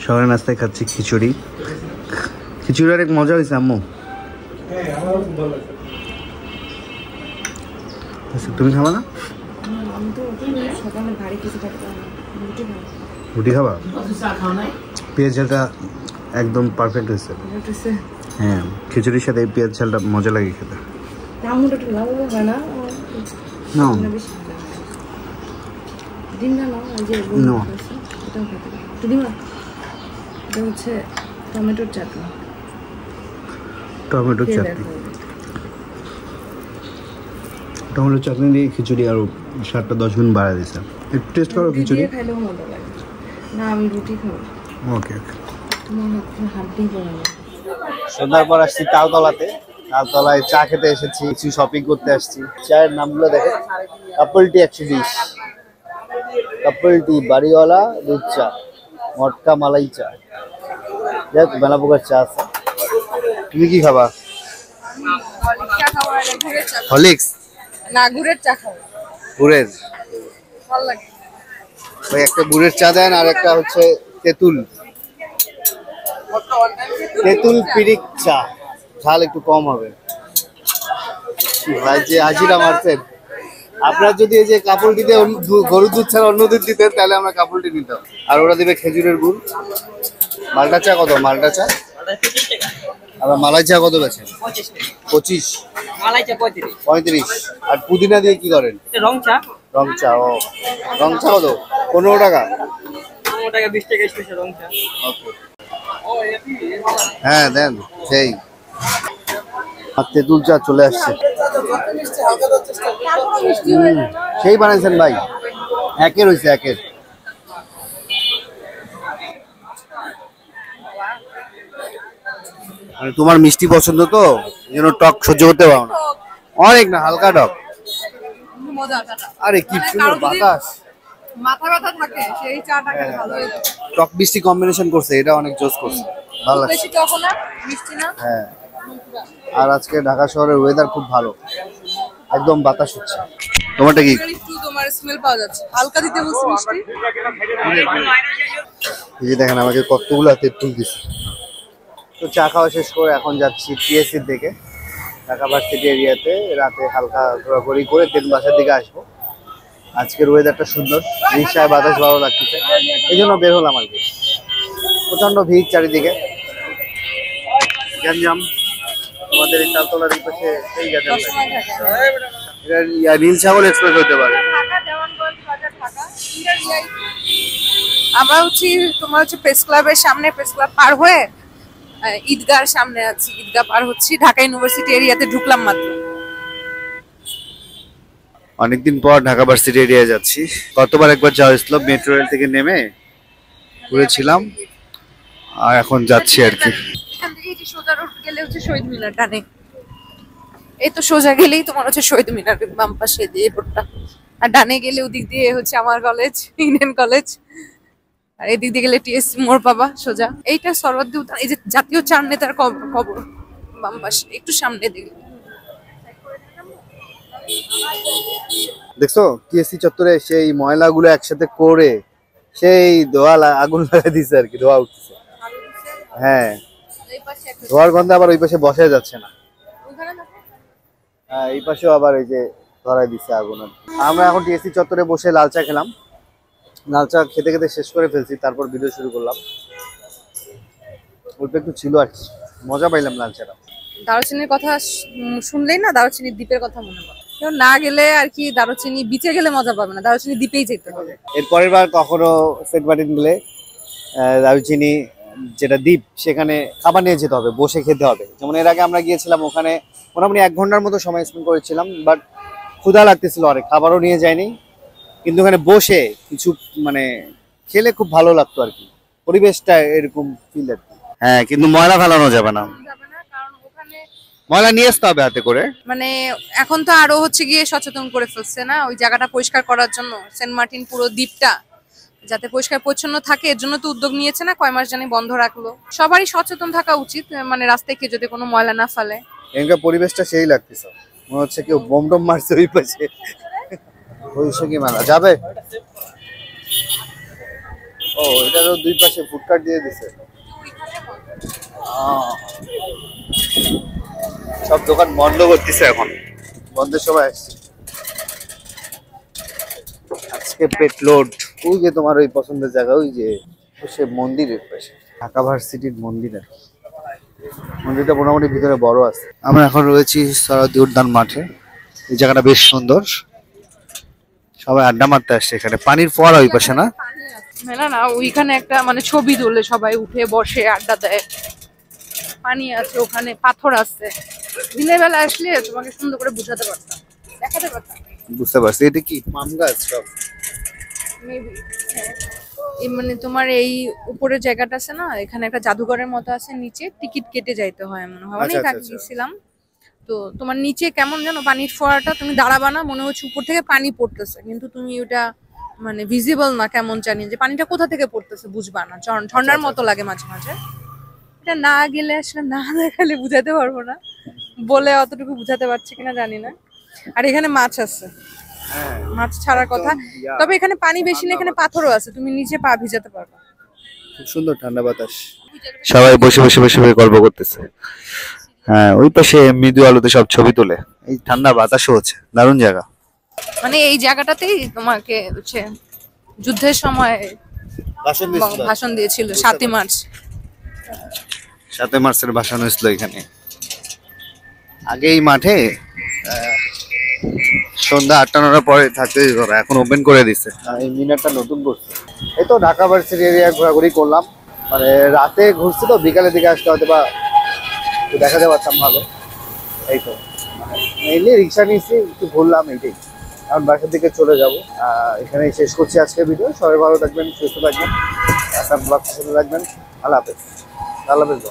শহরের নাস্তায় খাচ্ছি খিচুড়ি। খিচুড়ি অনেক মজা হয়েছে আম্মু। তুমি খাবা না? রুটি খাবা? পেঁয়াজ ঝালটা একদম পারফেক্ট হয়েছে। হ্যাঁ, খিচুড়ির সাথে পেঁয়াজ ঝালটা মজা লাগে খেতে। টমেটোর চাটনি দিয়ে খিচুড়ি আরো 7-10 গুণ বাড়ায় দিয়েছে। একটু টেস্ট করো খিচুড়ি। ওকে। সন্ধ্যার পর আসছি তালতলাতে। তালতলায় চা খেতে এসেছি, কিছু শপিং করতে আসছি। চায়ের নামগুলো দেখেন, কাপল টি 120, কাপল টি বাড়িওয়ালা দুধ চা, মটকা মালাই চা, দেখ মেলা প্রকার চা আছে। তুমি কি খাবা? হরলিক্স না, গুড়ের চা খাবো। গুড়ের ভালো লাগে। ওই একটা গুড়ের চা দেন, আর একটা হচ্ছে তেঁতুল পিরিক চা, ঝাল একটু কম হবে। ভাই যে হাজিরা মারছেন, আপনারা যদি এই যে কাপড়টিতে গরুর দুধ ছাড়া অন্য দুধ দিতেন তাহলে আমরা কাপড়টি নিতাম। আর ওরা দিবে খেজুরের গুড়। মালটা চা কত? মালটা চা আর মালাই চা কত বেছেন? 25, মালাই চা 35। আর পুদিনা দিয়ে কি করেন? রং চা। রং চা, ও রং চা কত? 15 টাকা। 15 টাকা 20 টাকা স্পেশাল রং চা। হ্যাঁ দেন সেই। আর তেঁতুল চা চলে আসছে। সেই বানাইছেন ভাই, একের হয়েছে একের। তোমার মিষ্টি পছন্দ তো, এই জন্য টক সহ্য করতে পারো না। অনেক না, হালকা টক। আরে কি সুন্দর বাতাস, মাথা ব্যথা থাকে সেই চাটা খেলে ভালো হয়। টক মিষ্টি কম্বিনেশন করছে, এটা অনেক জোস করছে, ভালো লাগছে। বেশি টক না, মিষ্টি না। হ্যাঁ, আর আজকে ঢাকা শহরের ওয়েদার খুব ভালো, একদম বাতাস হচ্ছে। তোমারটা কি? একটু তোমার স্মেল পাওয়া যাচ্ছে, হালকা দিতে বলছি মিষ্টি। এই যে দেখেন আমাকে কতগুলো তেঁতুল দিছে। তো চা খাওয়া শেষ করে এখন যাচ্ছি টিএসসির দিকে, ঢাকা ভার্সিটি এরিয়াতে। রাতে হালকা ঘোরাঘুরি করে দেন বাসার দিকে আসবো। আজকের ওয়েদারটা সুন্দর, রিক্সায় বাতাস ভালো লাগতেছে, এই জন্য বের হলাম আর কি। প্রচন্ড ভিড় চারিদিকে, গ্যাঞ্জাম। আমাদের এই তালতলার এই পাশে সেই গ্যাঞ্জাম এটা নীল সাগর এক্সপ্রেস হতে পারে। আমরা হচ্ছি তোমার হচ্ছে প্রেস ক্লাবের সামনে, প্রেস ক্লাব পার হয়ে ঈদগার সামনে আছি। ঈদগাহ পার হচ্ছি, ঢাকা ইউনিভার্সিটি এরিয়াতে ঢুকলাম মাত্র। অনেকদিন পর ঢাকা ভার্সিটি এরিয়ায় যাচ্ছি। গতবার একবার যাওয়া হয়েছিল, মেট্রো রেল থেকে নেমে ঘুরেছিলাম, আর এখন যাচ্ছি আর কি। এখান থেকে সোজা রোড গেলে হচ্ছে শহীদ মিনার ডানে। এই তো সোজা গেলেই তোমার হচ্ছে শহীদ মিনার বাম পাশে দিয়ে রোডটা, আর ডানে গেলে ওদিক দিয়ে হচ্ছে আমার কলেজ, ইন্ডিয়ান কলেজ। আর এদিক দিয়ে গেলে টিএসসি মোড় পাবা সোজা। এইটা সরওয়ার্দী উদ্যান, এই যে জাতীয় চার নেতার কবর বাম পাশে একটু সামনে দিকে। দেখছো টিএসসি চত্বরে সেই ময়লাগুলো একসাথে করে সেই ধোয়া আগুন লাগাই দিচ্ছে আর কি, ধোয়া উঠছে। হ্যাঁ, ধোয়ার গন্ধে আবার ওই পাশে বসা যাচ্ছে না। হ্যাঁ, এই পাশেও আবার এই যে ধরাই দিচ্ছে আগুন। আমরা এখন টিএসসি চত্বরে বসে লাল চা খেলাম। লাল চা খেতে খেতে শেষ করে ফেলছি, তারপর ভিডিও শুরু করলাম। অল্প একটু ছিল আর কি, মজা পাইলাম লাল চাটা। দারুচিনির কথা শুনলেই না দারুচিনির দ্বীপের কথা মনে পড়ে। কেউ না গেলে আর কি দারুচিনি বিচে গেলে মজা পাবে না, দারুচিনি দ্বীপেই যেতে হবে। এর পরের বার কখনো সেন্ট মার্টিন গেলে দারুচিনি যেটা দ্বীপ, সেখানে খাবার নিয়ে যেতে হবে, বসে খেতে হবে। যেমন এর আগে আমরা গিয়েছিলাম, ওখানে মোটামুটি 1 ঘন্টার মতো সময় স্পেন্ড করেছিলাম, বাট ক্ষুধা লাগতেছিল অনেক, খাবারও নিয়ে যায়নি। কিন্তু ওখানে বসে কিছু মানে খেলে খুব ভালো লাগতো আর কি, পরিবেশটা এরকম ফিল আর কি। হ্যাঁ, কিন্তু ময়লা ফেলানো যাবে না, ময়লা নিয়ে আসতে হবে হাতে করে। মানে এখন তো আরো হচ্ছে গিয়ে সচেতন করে ফেলছে না, ওই জায়গাটা পরিষ্কার করার জন্য। সেন্ট মার্টিন পুরো দ্বীপটা যাতে পরিষ্কার পরিচ্ছন্ন থাকে, এর জন্য তো উদ্যোগ নিয়েছে না, কয় মাস জানি বন্ধ রাখলো। সবারই সচেতন থাকা উচিত, মানে রাস্তায় কেউ যদি কোনো ময়লা না ফেলে। এখানকার পরিবেশটা সেই লাগতেছে, মনে হচ্ছে কেউ বোম টোম মারছে ওই পাশে। বৈশাখী মেলা যাবে, ও এটারও দুই পাশে ফুডকার্ট দিয়ে দিছে। সব দোকান বন্ধ করতেছে এখন, বন্ধের সময় আসছে। আজকে পেট লোড। ওই যে তোমার ওই পছন্দের জায়গা, ওই যে সে মন্দিরের পাশে ঢাকা ভার্সিটির মন্দির আর কি। মন্দিরটা মোটামুটি ভিতরে বড় আছে। আমরা এখন রয়েছি সরোয়ার্দী উদ্যান মাঠে। এই জায়গাটা বেশ সুন্দর, সবাই আড্ডা মারতে আসছে এখানে। পানির ফোয়ারা ওই পাশে না? না না, ওইখানে একটা মানে ছবি তুলে সবাই উঠে বসে আড্ডা দেয়। পানি আছে ওখানে, পাথর আছে। দিনের বেলা আসলে তোমাকে সুন্দর করে বুঝাতে পারতাম, দেখাতে পারতাম। বুঝতে পারছি। এটা কি পাম গাছ সব? মেবি এই মানে তোমার এই উপরের জায়গাটা আছে না, এখানে একটা জাদুঘরের মতো আছে, নিচে টিকিট কেটে যাইতে হয় মনে হয়। অনেক আচ্ছা, আগে আচ্ছা। গেছিলাম তো। তোমার নিচে কেমন যেন পানির ফোয়ারাটা, তুমি দাঁড়াবা না, মনে হচ্ছে উপর থেকে পানি পড়তেছে, কিন্তু তুমি ওটা মানে ভিজিবল না, কেমন জানি যে পানিটা কোথা থেকে পড়তেছে বুঝবা না। ঝর্ণার মতো লাগে মাঝে মাঝে। এটা না গেলে আসলে না দেখালে বুঝাতে পারবো না, বলে অতটুকু বুঝাতে পারছি কিনা জানি না। আর এখানে মাছ আছে, হ্যাঁ, মাছ ছাড়ার কথা। ইয়া, তবে এখানে পানি বেশি না, এখানে পাথরও আছে, তুমি নিচে পা ভিজাতে পারবে। খুব সুন্দর ঠান্ডা বাতাস। সবাই বসে বসে বসে বসে গল্প করতেছে। হ্যাঁ, ওই পাশে মৃদু আলোতে সব ছবি তোলে। এই ঠান্ডা বাতাসও হচ্ছে, দারুণ জায়গা। মানে এই জায়গাটাতেই তোমাকে হচ্ছে যুদ্ধের সময় ভাষণ দিয়েছিল 7ই মার্চ। 7 মার্চের ভাষণ হয়েছিল এখানে। আগে এই মাঠে সন্ধ্যা 8টা-9টার পরে থাকতে দিত না, এখন ওপেন করে দিছে। এই মিনারটা নতুন করছে। এই তো ঢাকা ভার্সিটি এরিয়া ঘোরাঘুরি করলাম। মানে রাতে ঘুরছি তো, বিকালের দিকে আসতে হয়তো বা দেখাতে পারতাম ভালো। এই তো মেইনলি রিক্সা নিয়েছি, একটু ঘুরলাম, এইটাই। এখন বাসার দিকে চলে যাব। এখানেই শেষ করছি আজকের ভিডিও। সবাই ভালো থাকবেন, সুস্থ থাকবেন, ব্লগ সাথে থাকবেন। আল্লাহ হাফেজ। আল্লাহ হাফেজ।